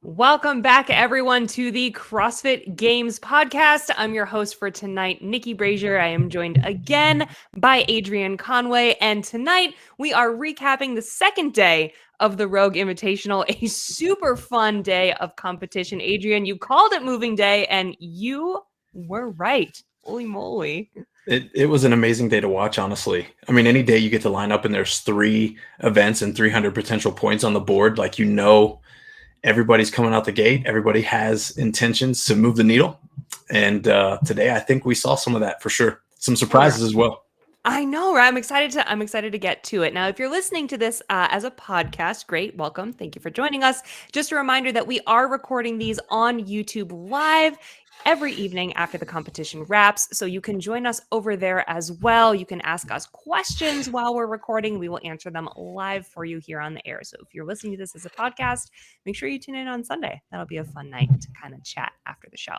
Welcome back, everyone, to the CrossFit Games podcast. I'm your host for tonight, Nikki Brazier. I am joined again by Adrian Conway, and tonight we are recapping the second day of the Rogue Invitational, a super fun day of competition. Adrian, you called it moving day, and you were right. Holy moly. It was an amazing day to watch, honestly. I mean, any day you get to line up and there's 3 events and 300 potential points on the board, like everybody's coming out the gate. Everybody has intentions to move the needle. And today, I think we saw some of that for sure. Some surprises as well. I know, right? I'm excited to get to it. Now, if you're listening to this as a podcast, great. Welcome. Thank you for joining us. Just a reminder that we are recording these on YouTube Live every evening after the competition wraps. So you can join us over there as well. You can ask us questions while we're recording. We will answer them live for you here on the air. So if you're listening to this as a podcast, make sure you tune in on Sunday. That'll be a fun night to kind of chat after the show.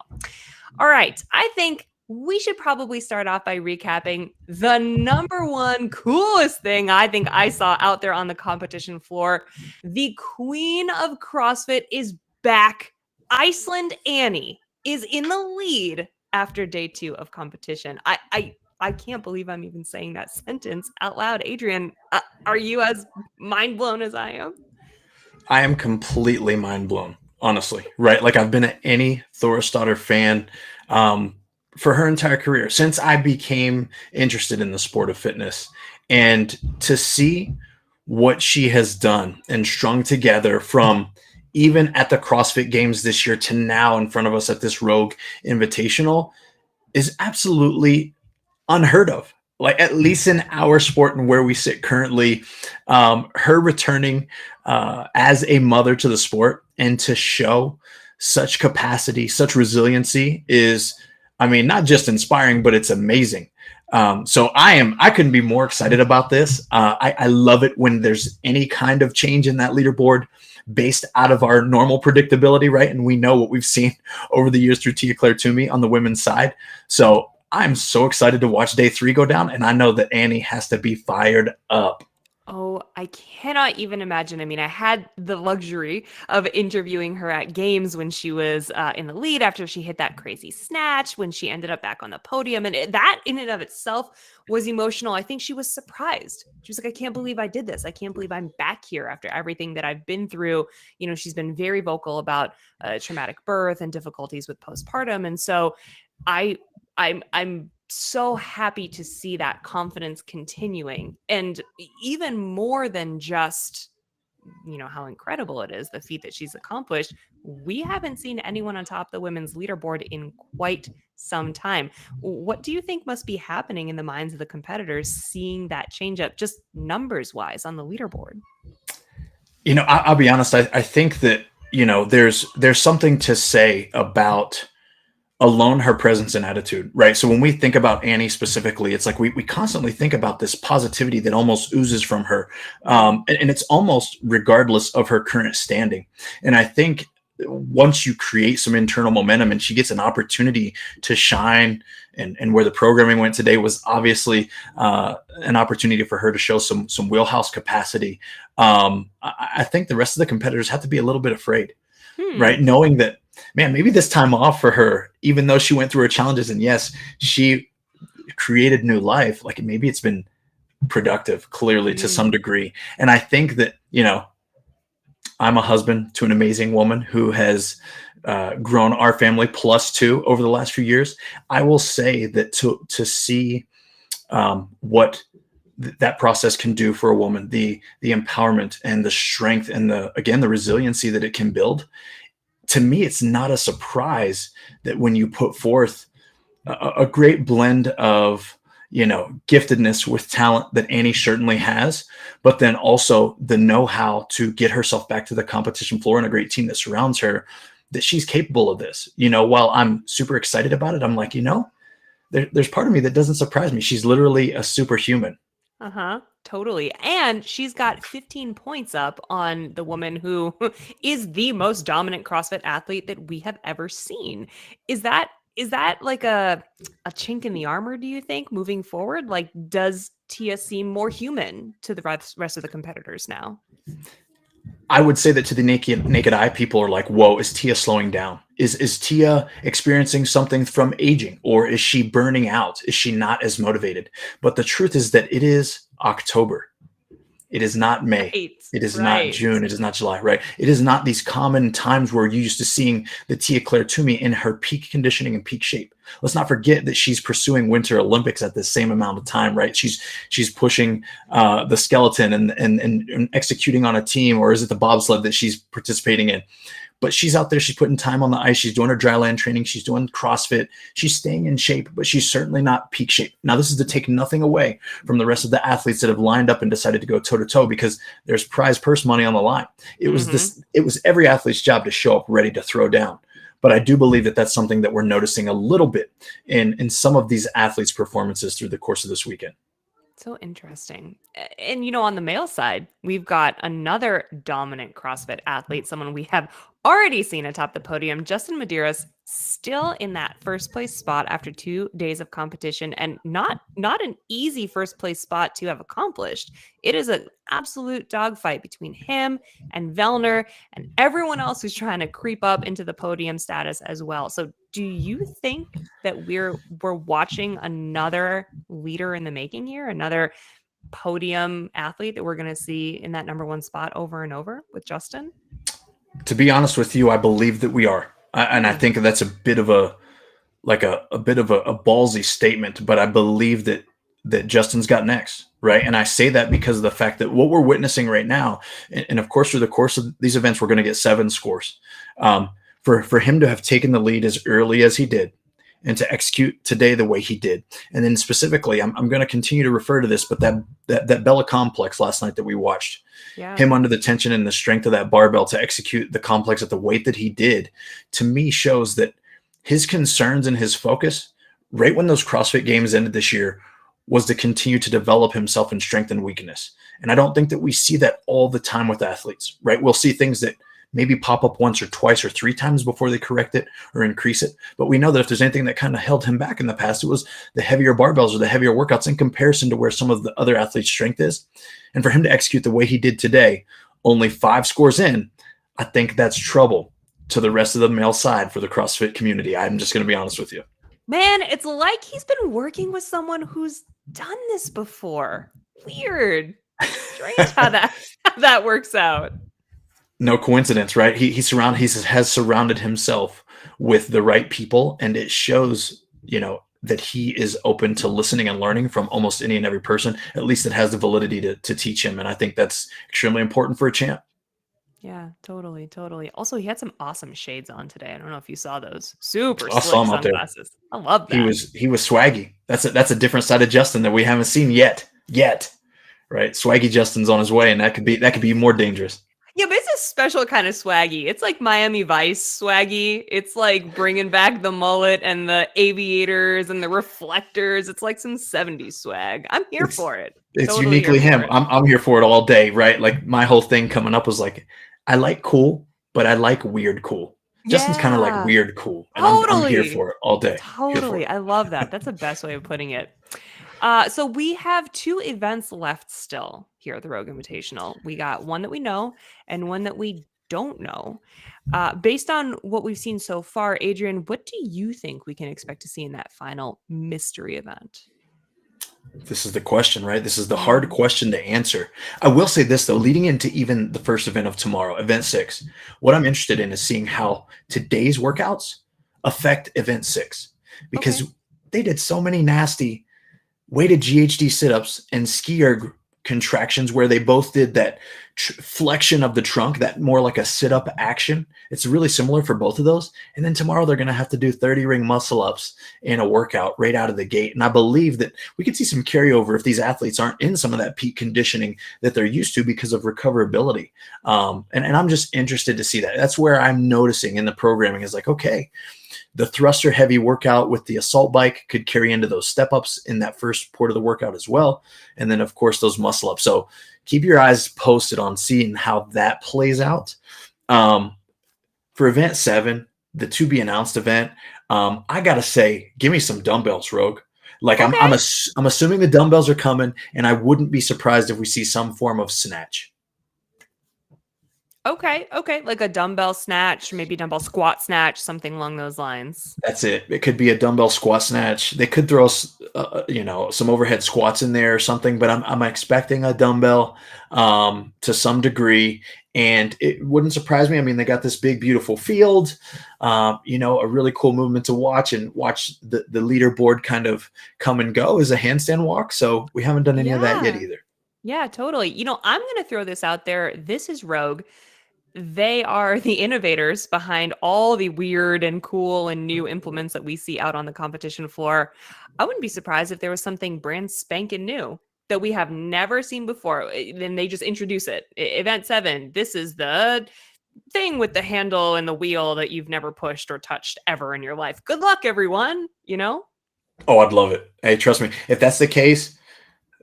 All right. I think we should probably start off by recapping the number one coolest thing I think I saw out there on the competition floor. The queen of CrossFit is back. Iceland Annie is in the lead after day 2 of competition. I can't believe I'm even saying that sentence out loud. Adrian, are you as mind blown as I am? I am completely mind blown, honestly, right? Like I've been an Annie Thorstadter fan for her entire career since I became interested in the sport of fitness. And to see what she has done and strung together from even at the CrossFit Games this year to now in front of us at this Rogue Invitational is absolutely unheard of. Like at least in our sport and where we sit currently, her returning as a mother to the sport and to show such capacity, such resiliency is, I mean, not just inspiring, but it's amazing. So I couldn't be more excited about this. I love it when there's any kind of change in that leaderboard based out of our normal predictability, right? And we know what we've seen over the years through Tia-Clair Toomey on the women's side. So I'm so excited to watch day 3 go down. And I know that Annie has to be fired up. Oh, I cannot even imagine. I mean, I had the luxury of interviewing her at games when she was in the lead after she hit that crazy snatch, when she ended up back on the podium. And that in and of itself was emotional. I think she was surprised. She was like, I can't believe I did this. I can't believe I'm back here after everything that I've been through. You know, she's been very vocal about traumatic birth and difficulties with postpartum. And so I'm so happy to see that confidence continuing, and even more than just, you know, how incredible it is, the feat that she's accomplished. We haven't seen anyone on top of the women's leaderboard in quite some time. What do you think must be happening in the minds of the competitors seeing that change up just numbers wise on the leaderboard? You know, I'll be honest. I think that, you know, there's something to say about alone her presence and attitude, right? So when we think about Annie specifically, it's like we constantly think about this positivity that almost oozes from her. And it's almost regardless of her current standing. And I think once you create some internal momentum and she gets an opportunity to shine, and where the programming went today was obviously an opportunity for her to show some wheelhouse capacity. I think the rest of the competitors have to be a little bit afraid, right? Knowing that, man, maybe this time off for her, even though she went through her challenges and yes, she created new life, like maybe it's been productive, clearly to some degree. And I think that, you know, I'm a husband to an amazing woman who has grown our family +2 over the last few years. I will say that to see what that process can do for a woman, the empowerment and the strength and the resiliency that it can build. To me, it's not a surprise that when you put forth a great blend of, you know, giftedness with talent that Annie certainly has, but then also the know-how to get herself back to the competition floor and a great team that surrounds her, that she's capable of this. You know, while I'm super excited about it, I'm like, you know, there's part of me that doesn't surprise me. She's literally a superhuman. Totally. And she's got 15 points up on the woman who is the most dominant CrossFit athlete that we have ever seen. Is that like a chink in the armor, do you think, moving forward? Like, does Tia seem more human to the rest of the competitors now? I would say that to the naked eye, people are like, whoa, is Tia slowing down? Is Tia experiencing something from aging, or is she burning out? Is she not as motivated? But the truth is that it is October. It is not May. Right. It is not Right. June. It is not July, right? It is not these common times where you used to seeing the Tia Claire Toomey in her peak conditioning and peak shape. Let's not forget that she's pursuing Winter Olympics at the same amount of time, right? She's pushing the skeleton and executing on a team, or is it the bobsled that she's participating in? But she's out there, she's putting time on the ice, she's doing her dry land training, she's doing CrossFit, she's staying in shape, but she's certainly not peak shape. Now, this is to take nothing away from the rest of the athletes that have lined up and decided to go toe to toe, because there's prize purse money on the line. It was every athlete's job to show up ready to throw down. But I do believe that that's something that we're noticing a little bit in some of these athletes' performances through the course of this weekend. So interesting. And, on the male side, we've got another dominant CrossFit athlete, someone we have already seen atop the podium. Justin Madeira's still in that first place spot after 2 days of competition, and not an easy first place spot to have accomplished. It is an absolute dogfight between him and Vellner and everyone else who's trying to creep up into the podium status as well. So do you think that we're watching another leader in the making here, another podium athlete that we're going to see in that number one spot over and over with Justin? To be honest with you, I believe that we are. And I think that's a bit of a ballsy statement, but I believe that Justin's got next, right? And I say that because of the fact that what we're witnessing right now, and of course, through the course of these events, we're going to get 7 scores. For him to have taken the lead as early as he did, and to execute today the way he did, and then specifically, I'm going to continue to refer to this, but that Bella complex last night that we watched, him under the tension and the strength of that barbell to execute the complex at the weight that he did, to me shows that his concerns and his focus, right when those CrossFit Games ended this year, was to continue to develop himself in strength and weakness. And I don't think that we see that all the time with athletes, right? We'll see things that maybe pop up once or twice or 3 times before they correct it or increase it. But we know that if there's anything that kind of held him back in the past, it was the heavier barbells or the heavier workouts in comparison to where some of the other athletes' strength is. And for him to execute the way he did today, only 5 scores in, I think that's trouble to the rest of the male side for the CrossFit community. I'm just going to be honest with you. Man, it's like he's been working with someone who's done this before. Weird. Strange how that works out. No coincidence, right? He has surrounded himself with the right people, and it shows, that he is open to listening and learning from almost any and every person, at least that has the validity to teach him. And I think that's extremely important for a champ. Yeah, totally. Also, he had some awesome shades on today. I don't know if you saw those. Super I saw slick him out there. sunglasses. I love that. He was swaggy. That's a different side of Justin that we haven't seen yet, right? Swaggy Justin's on his way, and that could be more dangerous. Yeah, but it's a special kind of swaggy. It's like Miami Vice swaggy. It's like bringing back the mullet and the aviators and the reflectors. It's like some 70s swag. I'm here for it. It's Totally uniquely here for him. it. I'm here for it all day, right? Like my whole thing coming up was like, I like cool, but I like weird cool. Justin's kind of like weird cool, and I'm here for it all day. Totally. I love that. That's the best way of putting it. So we have 2 events left still here at the Rogue Invitational. We got one that we know and one that we don't know. Based on what we've seen so far, Adrian, what do you think we can expect to see in that final mystery event? This is the question, right? This is the hard question to answer. I will say this, though, leading into even the first event of tomorrow, event 6, what I'm interested in is seeing how today's workouts affect event 6, because they did so many nasty weighted GHD sit-ups and ski erg contractions where they both did that flexion of the trunk, that more like a sit-up action. It's really similar for both of those. And then tomorrow they're going to have to do 30 ring muscle ups in a workout right out of the gate. And I believe that we could see some carryover if these athletes aren't in some of that peak conditioning that they're used to because of recoverability. And I'm just interested to see that. That's where I'm noticing in the programming is like, okay, the thruster heavy workout with the assault bike could carry into those step ups in that first part of the workout as well. And then of course those muscle ups. So keep your eyes posted on seeing how that plays out. For event 7, the to be announced event, I got to say, give me some dumbbells, Rogue. Like I'm assuming the dumbbells are coming, and I wouldn't be surprised if we see some form of snatch. Okay, okay, like a dumbbell snatch, maybe dumbbell squat snatch, something along those lines. That's it. It could be a dumbbell squat snatch. They could throw, some overhead squats in there or something. But I'm expecting a dumbbell to some degree, and it wouldn't surprise me. I mean, they got this big, beautiful field. A really cool movement to watch and watch the leaderboard kind of come and go as a handstand walk. So we haven't done any of that yet Yeah. either. Yeah, totally. I'm going to throw this out there. This is Rogue. They are the innovators behind all the weird and cool and new implements that we see out on the competition floor. I wouldn't be surprised if there was something brand spanking new that we have never seen before. Then they just introduce it. Event 7, this is the thing with the handle and the wheel that you've never pushed or touched ever in your life. Good luck, everyone. Oh, I'd love it. Hey, trust me. If that's the case,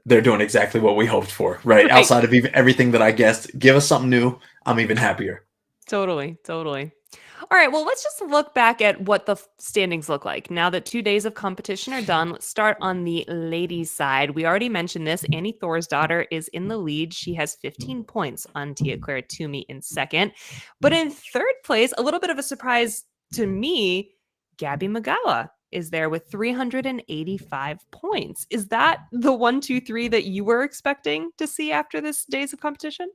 they're doing exactly what we hoped for, right? Right. Outside of even everything that I guessed, give us something new. I'm even happier. Totally, totally. All right, well, let's just look back at what the standings look like. Now that 2 days of competition are done, let's start on the ladies' side. We already mentioned this. Annie Thorsdottir is in the lead. She has 15 points on Tia Claire Toomey in second. But in third place, a little bit of a surprise to me, Gabby Magawa is there with 385 points. Is that the 1, 2, 3 that you were expecting to see after this days of competition?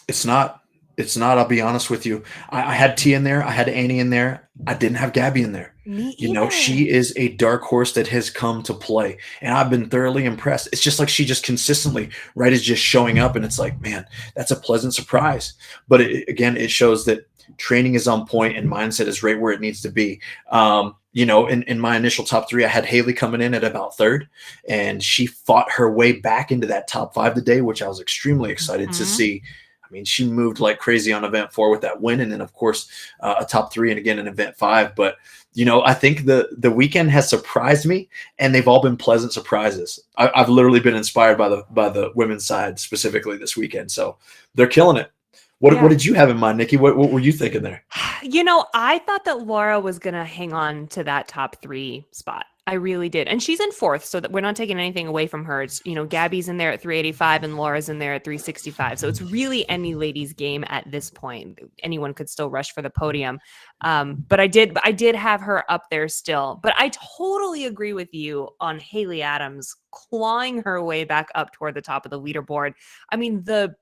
It's not. It's not. I'll be honest with you. I had T in there. I had Annie in there. I didn't have Gabby in there. Me either. She is a dark horse that has come to play, and I've been thoroughly impressed. It's just like she just consistently, right, is just showing up, and it's like, man, that's a pleasant surprise. But again, it shows that training is on point and mindset is right where it needs to be. In my initial top 3, I had Haley coming in at about third, and she fought her way back into that top 5 today, which I was extremely excited to see. I mean, she moved like crazy on event 4 with that win. And then, of course, a top 3 and again in event 5. But, I think the weekend has surprised me, and they've all been pleasant surprises. I've literally been inspired by the women's side specifically this weekend. So they're killing it. What did you have in mind, Nikki? What were you thinking there? I thought that Laura was going to hang on to that top 3 spot. I really did. And she's in 4th, so that we're not taking anything away from her. It's, Gabby's in there at 385 and Laura's in there at 365. So it's really any lady's game at this point. Anyone could still rush for the podium. But I did have her up there still. But I totally agree with you on Haley Adams clawing her way back up toward the top of the leaderboard. I mean, the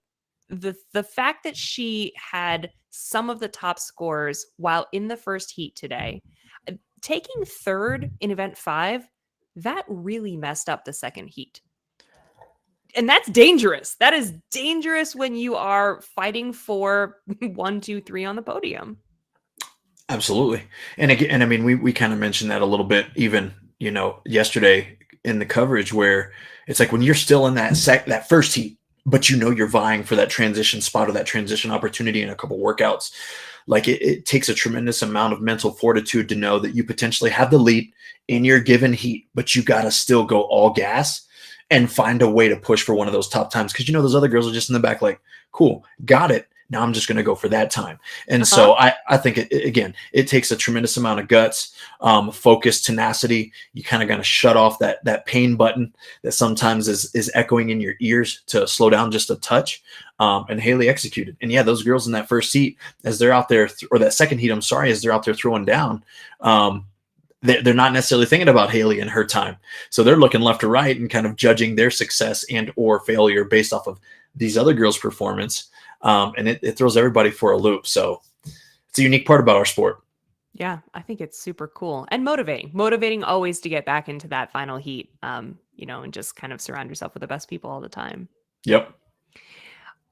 fact that she had some of the top scores while in the first heat today, taking third in event 5, that really messed up the second heat. And that's dangerous. That is dangerous when you are fighting for 1, 2, 3 on the podium. Absolutely. And again, I mean, we kind of mentioned that a little bit even, yesterday in the coverage, where it's like when you're still in that first heat, but you're vying for that transition spot or that transition opportunity in a couple workouts. Like it takes a tremendous amount of mental fortitude to know that you potentially have the lead in your given heat, but you got to still go all gas and find a way to push for one of those top times. Cause those other girls are just in the back, like, cool, got it. Now I'm just going to go for that time. And so I think it takes a tremendous amount of guts, focus, tenacity. You kind of got to shut off that pain button that sometimes is echoing in your ears to slow down just a touch. And Haley executed. And yeah, those girls in that first heat, as they're out there, or that second heat, as they're out there throwing down, they're not necessarily thinking about Haley and her time. So they're looking left to right and kind of judging their success and or failure based off of these other girls' performance. And it throws everybody for a loop. So it's a unique part about our sport. Yeah, I think it's super cool and motivating always to get back into that final heat, and just kind of surround yourself with the best people all the time. Yep.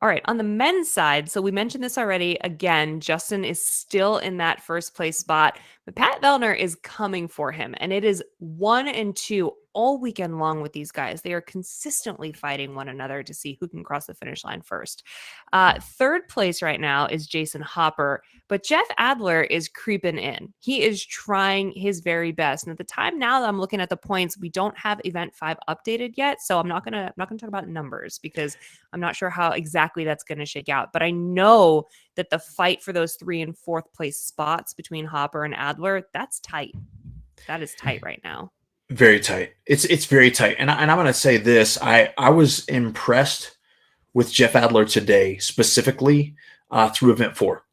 All right, on the men's side, so we mentioned this already. Again, Justin is still in that first place spot, but Pat Vellner is coming for him, and it is 1 and 2 all weekend long with these guys. They are consistently fighting one another to see who can cross the finish line first. Third place right now is Jason Hopper, but Jeff Adler is creeping in. He is trying his very best. And at the time now that I'm looking at the points, we don't have event 5 updated yet. So I'm not gonna talk about numbers because I'm not sure how exactly that's gonna shake out. But I know that the fight for those 3 and 4th place spots between Hopper and Adler, that's tight. That is tight right now. Very tight. It's very tight. And I'm going to say this. I was impressed with Jeff Adler today, specifically through event 4.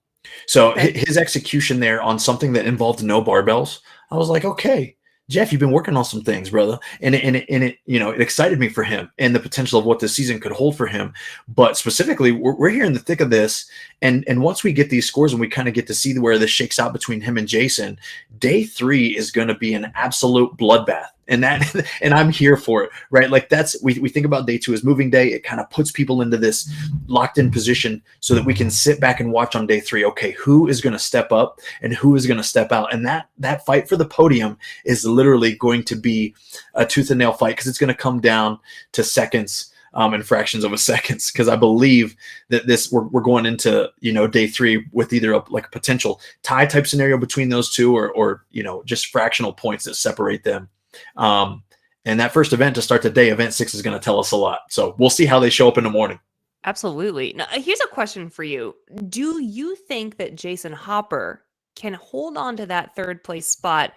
So Okay. his execution there on something that involved no barbells, I was like, okay, Jeff, you've been working on some things, brother, and it it excited me for him and the potential of what this season could hold for him. But specifically, we're here in the thick of this, and once we get these scores and we kind of get to see where this shakes out between him and Jason, day 3 is going to be an absolute bloodbath. And that, and I'm here for it, right? Like we think about day 2 as moving day. It kind of puts people into this locked in position so that we can sit back and watch on day 3. Okay, who is going to step up and who is going to step out? And that fight for the podium is literally going to be a tooth and nail fight, because it's going to come down to seconds and fractions of a seconds. Because I believe that we're going into day 3 with either a potential tie type scenario between those two, or just fractional points that separate them. And that first event to start the day, event 6, is going to tell us a lot. So we'll see how they show up in the morning. Absolutely. Now, here's a question for you. Do you think that Jason Hopper can hold on to that third place spot,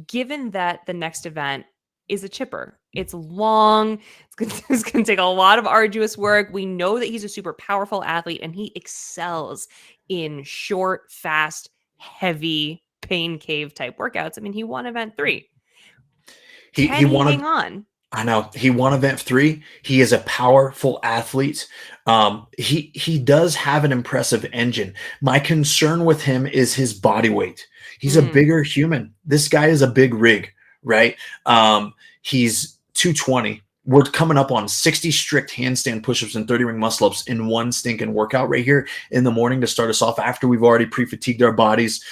given that the next event is a chipper? It's long. It's going to take a lot of arduous work. We know that he's a super powerful athlete, and he excels in short, fast, heavy, pain cave type workouts. I mean, he won event 3. He Can he won hang on? I know he won event 3. He is a powerful athlete. He does have an impressive engine. My concern with him is his body weight. He's a bigger human. This guy is a big rig, right? He's 220. We're coming up on 60 strict handstand push-ups and 30 ring muscle-ups in one stinking workout right here in the morning to start us off, after we've already pre-fatigued our bodies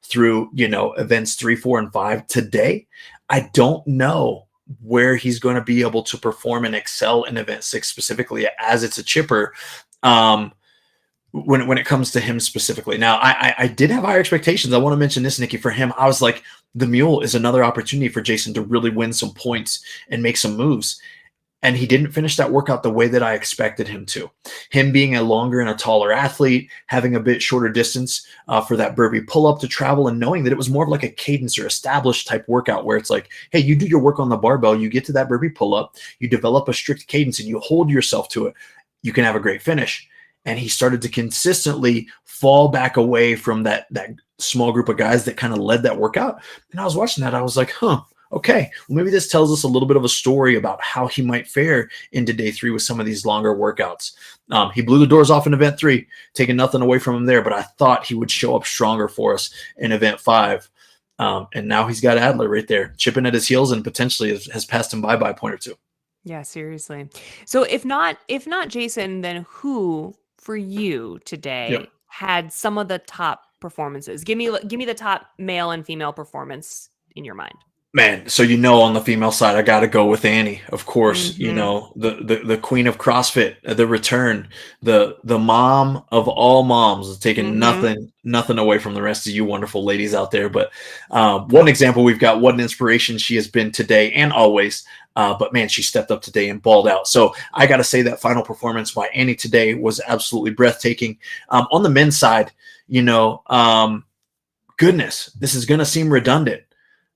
through events 3, 4, and 5 today. I don't know where he's going to be able to perform and excel in event 6 specifically, as it's a chipper, when it comes to him specifically. Now, I did have higher expectations. I want to mention this, Nikki. For him, I was like, the mule is another opportunity for Jason to really win some points and make some moves. And he didn't finish that workout the way that I expected him to. Him being a longer and a taller athlete, having a bit shorter distance for that burpee pull-up to travel, and knowing that it was more of like a cadence or established type workout where it's like, hey, you do your work on the barbell, you get to that burpee pull-up, you develop a strict cadence, and you hold yourself to it, you can have a great finish. And he started to consistently fall back away from that small group of guys that kind of led that workout. And I was watching that, I was like, okay, well, maybe this tells us a little bit of a story about how he might fare into day 3 with some of these longer workouts. He blew the doors off in event 3, taking nothing away from him there, but I thought he would show up stronger for us in event 5. And now he's got Adler right there, chipping at his heels, and potentially has passed him by a point or two. Yeah, seriously. So if not Jason, then who for you today had some of the top performances? Give me the top male and female performance in your mind. Man, so on the female side, I got to go with Annie, of course. The queen of CrossFit, the return, the mom of all moms, taking nothing away from the rest of you wonderful ladies out there. But one example we've got, what an inspiration she has been today and always. But man, she stepped up today and balled out. So I got to say that final performance by Annie today was absolutely breathtaking. On the men's side, goodness, this is going to seem redundant,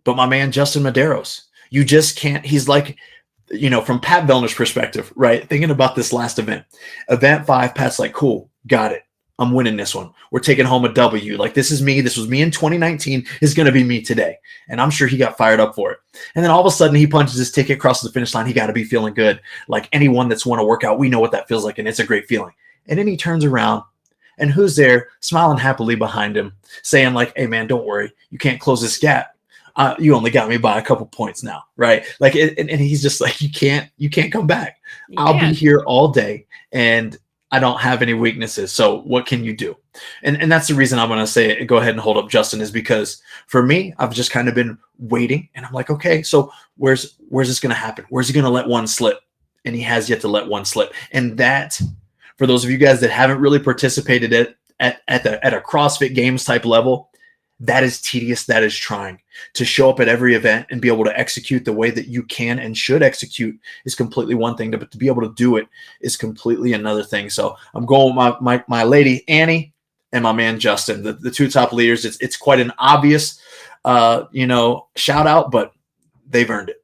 but my man, Justin Medeiros, you just can't, he's like, from Pat Vellner's perspective, right? Thinking about this last event, event 5, Pat's like, cool, got it. I'm winning this one. We're taking home a W. Like, this is me. This was me in 2019, is going to be me today. And I'm sure he got fired up for it. And then all of a sudden he punches his ticket, crosses the finish line. He got to be feeling good. Like anyone that's won a workout, we know what that feels like. And it's a great feeling. And then he turns around, and who's there smiling happily behind him, saying like, hey man, don't worry. You can't close this gap. You only got me by a couple points now, right? Like, and he's just like, you can't come back. I'll be here all day, and I don't have any weaknesses. So what can you do? And that's the reason I'm going to say, go ahead and hold up Justin, is because for me, I've just kind of been waiting, and I'm like, okay, so where's this going to happen? Where's he going to let one slip? And he has yet to let one slip. And that, for those of you guys that haven't really participated at a CrossFit Games type level, that is tedious. That is trying. To show up at every event and be able to execute the way that you can and should execute is completely one thing, but to be able to do it is completely another thing. So I'm going with my lady Annie and my man Justin, the two top leaders. It's quite an obvious shout out, but they've earned it.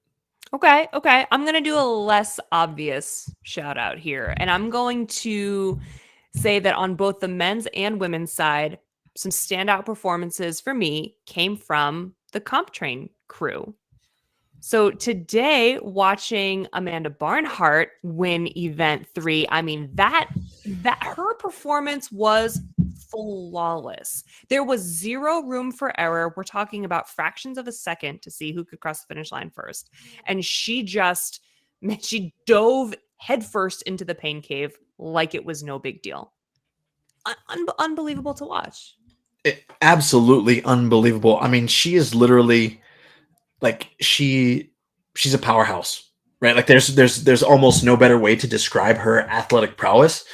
Okay. I'm going to do a less obvious shout out here, and I'm going to say that on both the men's and women's side, some standout performances for me came from the comp train crew. So today, watching Amanda Barnhart win event 3, I mean that her performance was flawless. There was zero room for error. We're talking about fractions of a second to see who could cross the finish line first. And she dove headfirst into the pain cave like it was no big deal. Unbelievable to watch. Absolutely unbelievable. I mean, she is literally like she's a powerhouse, right? Like there's almost no better way to describe her athletic prowess.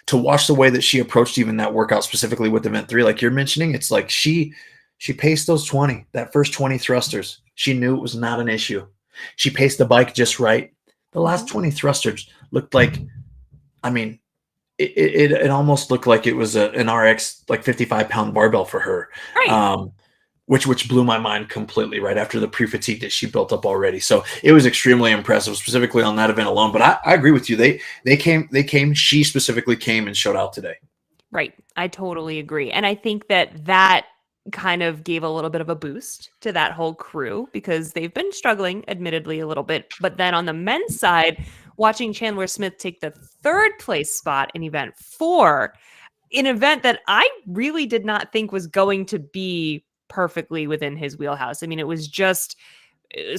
To watch the way that she approached even that workout specifically with event 3, like you're mentioning, it's like she paced that first 20 thrusters. She knew it was not an issue. She paced the bike just right. The last 20 thrusters looked like, I mean, it almost looked like it was an RX like 55-pound barbell for her. Right. Which blew my mind completely right after the pre-fatigue that she built up already. So it was extremely impressive, specifically on that event alone. But I agree with you. She specifically came and showed out today. Right. I totally agree. And I think that kind of gave a little bit of a boost to that whole crew because they've been struggling, admittedly, a little bit. But then on the men's side, watching Chandler Smith take the 3rd place spot in event 4, an event that I really did not think was going to be perfectly within his wheelhouse. I mean, it was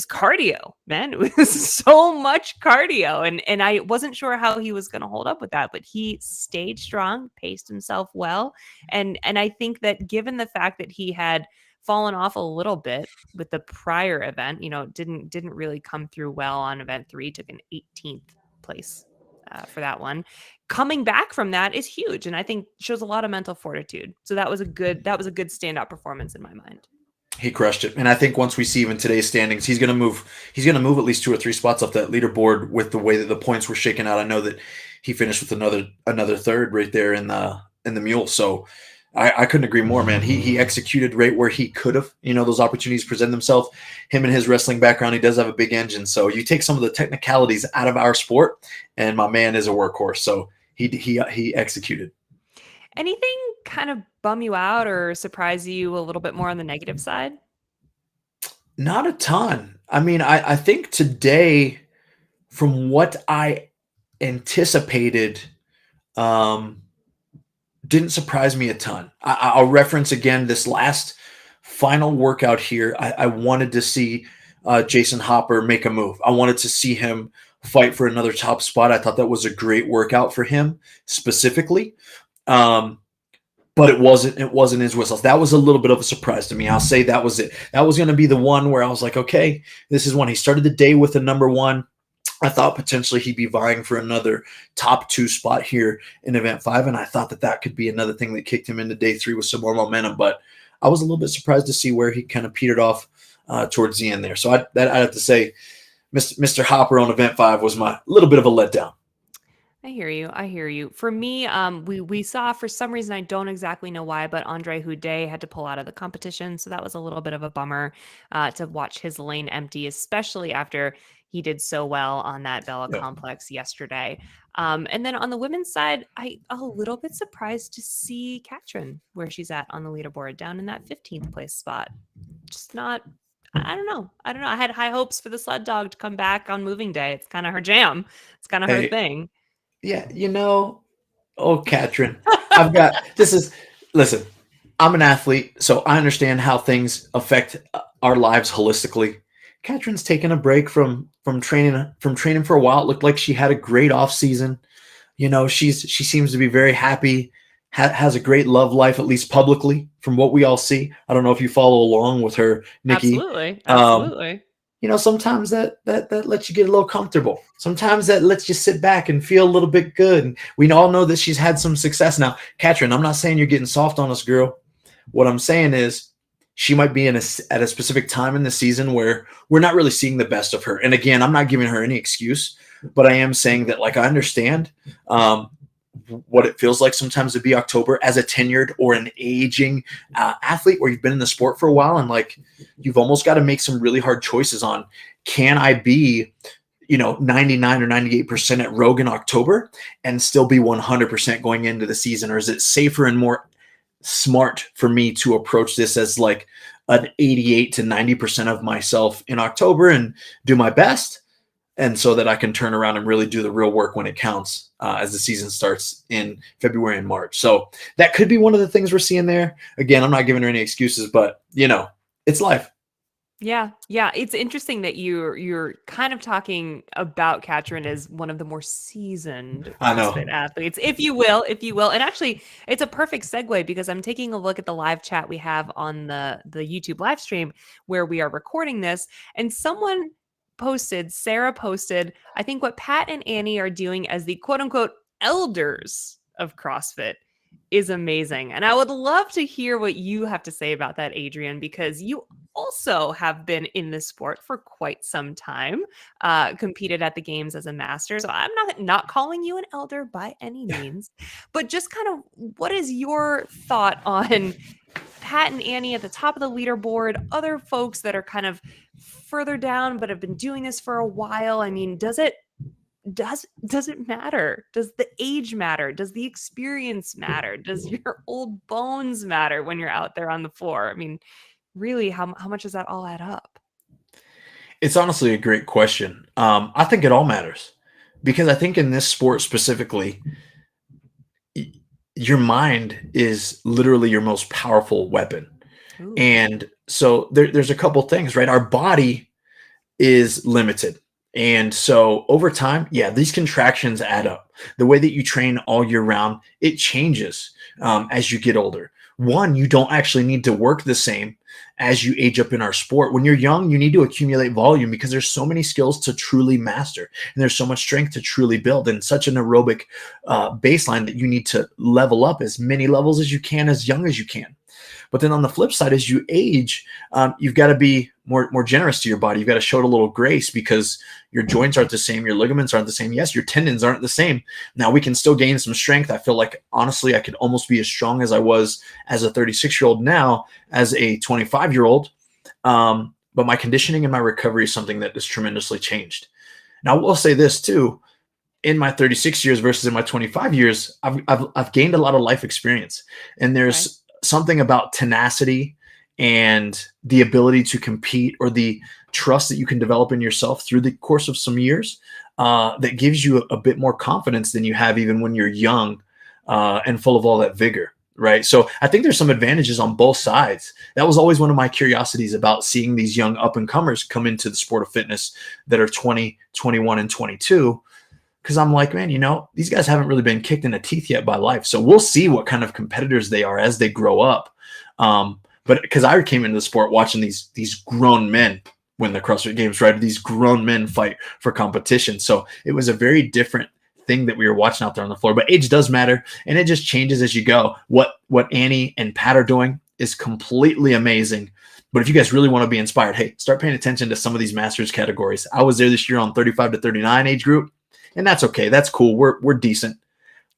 cardio, man. It was so much cardio. And I wasn't sure how he was going to hold up with that, but he stayed strong, paced himself well. And I think that given the fact that he had fallen off a little bit with the prior event, didn't really come through well on event 3, took an 18th place for that one. Coming back from that is huge. And I think shows a lot of mental fortitude. So that was a good standout performance in my mind. He crushed it. And I think once we see even today's standings, he's going to move at least 2 or 3 spots up that leaderboard with the way that the points were shaken out. I know that he finished with another 3rd right there in the mule. So I couldn't agree more, man. He executed right where he could have. Those opportunities present themselves. Him and his wrestling background, he does have a big engine. So you take some of the technicalities out of our sport, and my man is a workhorse. So he executed. Anything kind of bum you out or surprise you a little bit more on the negative side? Not a ton. I mean, I think today, from what I anticipated, didn't surprise me a ton. I'll reference again this last final workout here. I wanted to see Jason Hopper make a move. I wanted to see him fight for another top spot. I thought that was a great workout for him specifically. But it wasn't his whistles. That was a little bit of a surprise to me. I'll say that was it. That was going to be the one where I was like, okay, this is one. He started the day with a number 1. I thought potentially he'd be vying for another top 2 spot here in event 5. And I thought that could be another thing that kicked him into day 3 with some more momentum. But I was a little bit surprised to see where he kind of petered off towards the end there. So I'd have to say Mr. Hopper on event 5 was my little bit of a letdown. I hear you. For me, we saw, for some reason, I don't exactly know why, but Andre Houdet had to pull out of the competition. So that was a little bit of a bummer to watch his lane empty, especially after he did so well on that Bella complex yesterday. And then on the women's side, I a little bit surprised to see Katrin where she's at on the leaderboard, down in that 15th place spot. Just not, I don't know. I had high hopes for the sled dog to come back on moving day. It's kind of her jam. It's kind of her thing. Yeah, Katrin, listen, I'm an athlete, so I understand how things affect our lives holistically. Katrin's taken a break from training for a while. It looked like she had a great off season. She seems to be very happy, has a great love life, at least publicly, from what we all see. I don't know if you follow along with her, Nikki. Absolutely. Sometimes that lets you get a little comfortable. Sometimes that lets you sit back and feel a little bit good. And we all know that she's had some success. Now, Katrin, I'm not saying you're getting soft on us, girl. What I'm saying is she might be at a specific time in the season where we're not really seeing the best of her. And again, I'm not giving her any excuse, but I am saying that, like, I understand what it feels like sometimes to be October as a tenured or an aging athlete where you've been in the sport for a while, and like you've almost got to make some really hard choices on, can I be 99 or 98% at Rogue in October and still be 100% going into the season? Or is it safer and more smart for me to approach this as like an 88 to 90% of myself in October and do my best? And so that I can turn around and really do the real work when it counts as the season starts in February and March. So that could be one of the things we're seeing there. Again, I'm not giving her any excuses, but it's life. Yeah. It's interesting that you're kind of talking about Katrin as one of the more seasoned I know. CrossFit athletes, if you will. And actually, it's a perfect segue because I'm taking a look at the live chat we have on the YouTube live stream where we are recording this, and Sarah posted, I think what Pat and Annie are doing as the quote unquote elders of CrossFit is amazing. And I would love to hear what you have to say about that, Adrian, because you also have been in this sport for quite some time, competed at the games as a master. So I'm not calling you an elder by any means, but just kind of what is your thought on Pat and Annie at the top of the leaderboard, other folks that are kind of further down but have been doing this for a while? I mean, does it matter? Does the age matter? Does the experience matter? Does your old bones matter when you're out there on the floor? I mean, really, how much does that all add up? It's honestly a great question. I think it all matters because I think in this sport specifically, your mind is literally your most powerful weapon. Ooh. And so there's a couple things, right? Our body is limited. And so over time, these contractions add up. The way that you train all year round, it changes as you get older. One, you don't actually need to work the same as you age up in our sport. When you're young, you need to accumulate volume because there's so many skills to truly master. And there's so much strength to truly build and such an aerobic baseline that you need to level up as many levels as you can, as young as you can. But then on the flip side, as you age, you've got to be more generous to your body. You've got to show it a little grace because your joints aren't the same. Your ligaments aren't the same. Yes, your tendons aren't the same. Now we can still gain some strength. I feel like, honestly, I could almost be as strong as I was as a 36-year-old now as a 25-year-old. But my conditioning and my recovery is something that has tremendously changed. Now, I will say this too. In my 36 years versus in my 25 years, I've gained a lot of life experience. And there's something about tenacity and the ability to compete, or the trust that you can develop in yourself through the course of some years that gives you a bit more confidence than you have even when you're young and full of all that vigor, right? So I think there's some advantages on both sides. That was always one of my curiosities about seeing these young up-and-comers come into the sport of fitness that are 20, 21, and 22. Because I'm like, man, these guys haven't really been kicked in the teeth yet by life. So we'll see what kind of competitors they are as they grow up. But because I came into the sport watching these grown men win the CrossFit Games, right? These grown men fight for competition. So it was a very different thing that we were watching out there on the floor. But age does matter, and it just changes as you go. What Annie and Pat are doing is completely amazing. But if you guys really want to be inspired, hey, start paying attention to some of these masters categories. I was there this year on 35 to 39 age group. And that's okay. That's cool. We're decent.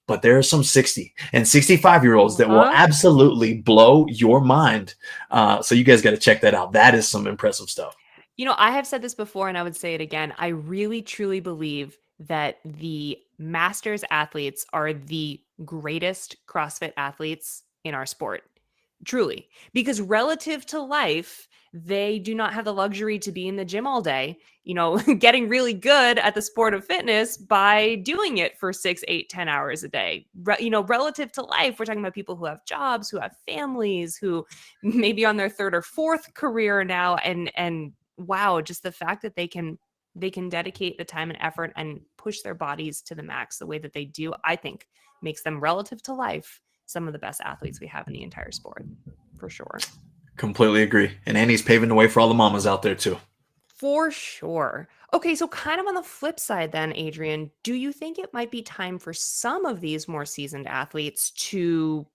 But there are some 60 and 65-year-olds that will absolutely blow your mind. So you guys got to check that out. That is some impressive stuff. I have said this before and I would say it again. I really, truly believe that the masters athletes are the greatest CrossFit athletes in our sport. Truly, because relative to life, they do not have the luxury to be in the gym all day, getting really good at the sport of fitness by doing it for 6, 8, 10 hours a day. Relative to life, we're talking about people who have jobs, who have families, who may be on their third or fourth career now. And wow, just the fact that they can dedicate the time and effort and push their bodies to the max the way that they do, I think makes them, relative to life, some of the best athletes we have in the entire sport, for sure. Completely agree. And Annie's paving the way for all the mamas out there too. For sure. Okay, so kind of on the flip side then, Adrian, do you think it might be time for some of these more seasoned athletes to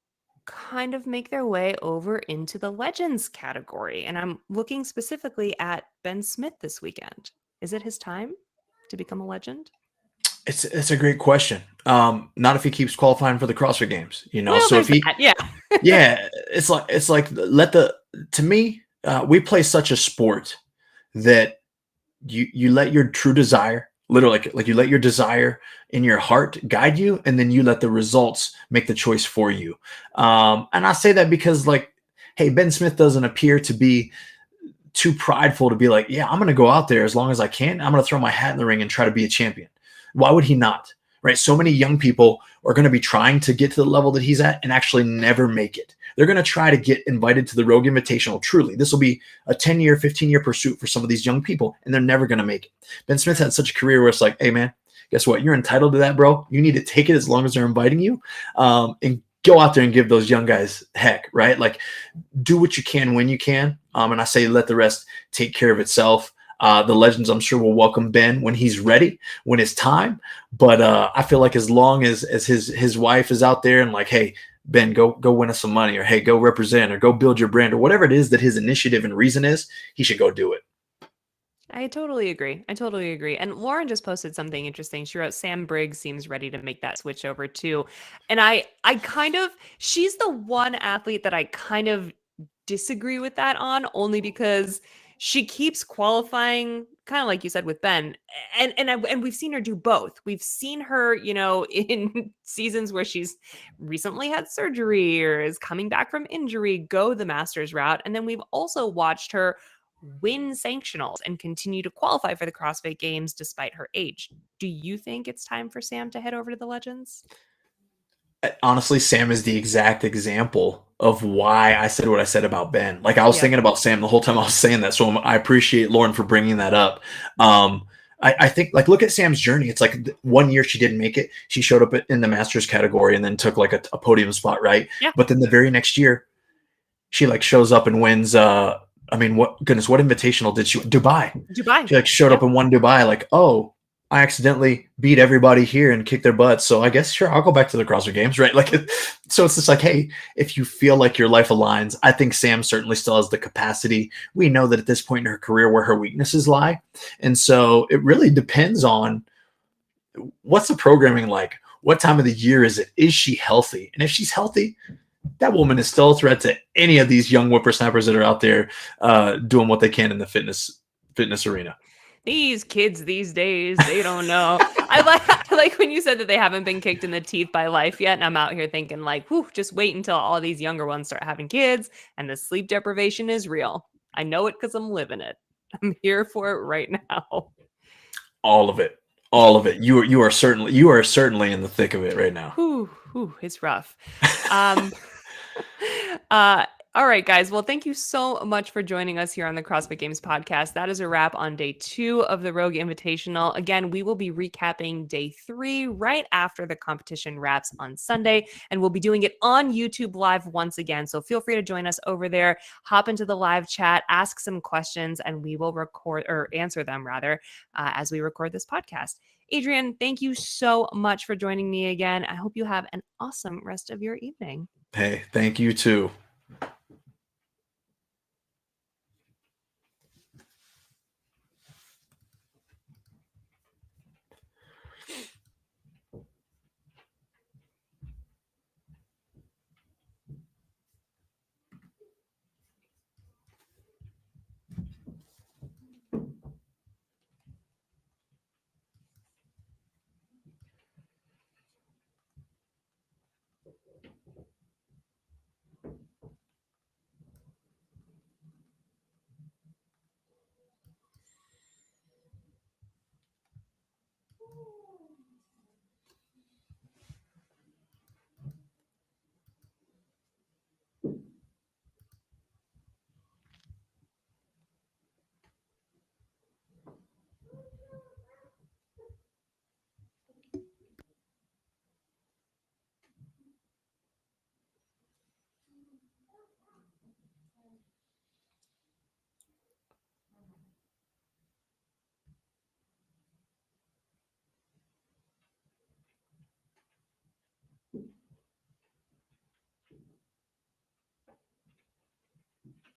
kind of make their way over into the legends category? And I'm looking specifically at Ben Smith this weekend. Is it his time to become a legend? It's a great question. Not if he keeps qualifying for the CrossFit Games, Well, so if he, yeah, it's like to me, we play such a sport that you let your true desire Literally, like you let your desire in your heart guide you, and then you let the results make the choice for you. And I say that because, like, hey, Ben Smith doesn't appear to be too prideful to be like, yeah, I'm going to go out there as long as I can. I'm going to throw my hat in the ring and try to be a champion. Why would he not? Right? So many young people are going to be trying to get to the level that he's at and actually never make it. They're going to try to get invited to the Rogue Invitational. Truly, this will be a 10-year, 15-year pursuit for some of these young people, and they're never going to make it. Ben Smith had such a career where it's like, hey, man, guess what? You're entitled to that, bro. You need to take it as long as they're inviting you, and go out there and give those young guys heck, right? Like, do what you can when you can. And I say let the rest take care of itself. The legends, I'm sure, will welcome Ben when he's ready, when it's time. But I feel like as long as his wife is out there and like, hey, Ben, go win us some money, or hey, go represent, or go build your brand, or whatever it is that his initiative and reason is, he should go do it. I totally agree. I totally agree. And Lauren just posted something interesting. She wrote Sam Briggs seems ready to make that switch over too. And I kind of she's the one athlete that I kind of disagree with that on, only because she keeps qualifying kind of like you said with Ben. And we've seen her do both. We've seen her, in seasons where she's recently had surgery or is coming back from injury, go the Masters route. And then we've also watched her win sanctionals and continue to qualify for the CrossFit Games despite her age. Do you think it's time for Sam to head over to the Legends? Honestly, Sam is the exact example of why I said what I said about Ben. Like, I was Yep. thinking about Sam the whole time I was saying that. So I appreciate Lauren for bringing that up. I think, like, look at Sam's journey. It's like 1 year she didn't make it. She showed up in the Masters category and then took like a podium spot, right? Yeah. But then the very next year, she like shows up and wins. I mean, what invitational did she? Dubai. Dubai. She like showed up Yep. and won Dubai. Like, oh, I accidentally beat everybody here and kicked their butts. So I guess sure, I'll go back to the CrossFit Games, right? Like, so it's just like, hey, if you feel like your life aligns, I think Sam certainly still has the capacity. We know that at this point in her career where her weaknesses lie, and so it really depends on what's the programming like. What time of the year is it? Is she healthy? And if she's healthy, that woman is still a threat to any of these young whippersnappers that are out there doing what they can in the fitness arena. These kids these days, they don't know. I like when you said that they haven't been kicked in the teeth by life yet. And I'm out here thinking, like, whew, just wait until all these younger ones start having kids and the sleep deprivation is real. I know it because I'm living it. I'm here for it right now. All of it, all of it. You are certainly in the thick of it right now. Whew, it's rough. Um, uh, all right, guys. Well, thank you so much for joining us here on the CrossFit Games podcast. That is a wrap on day 2 of the Rogue Invitational. Again, we will be recapping day 3 right after the competition wraps on Sunday, and we'll be doing it on YouTube Live once again. So feel free to join us over there, hop into the live chat, ask some questions, and we will record or answer them rather as we record this podcast. Adrian, thank you so much for joining me again. I hope you have an awesome rest of your evening. Hey, thank you too.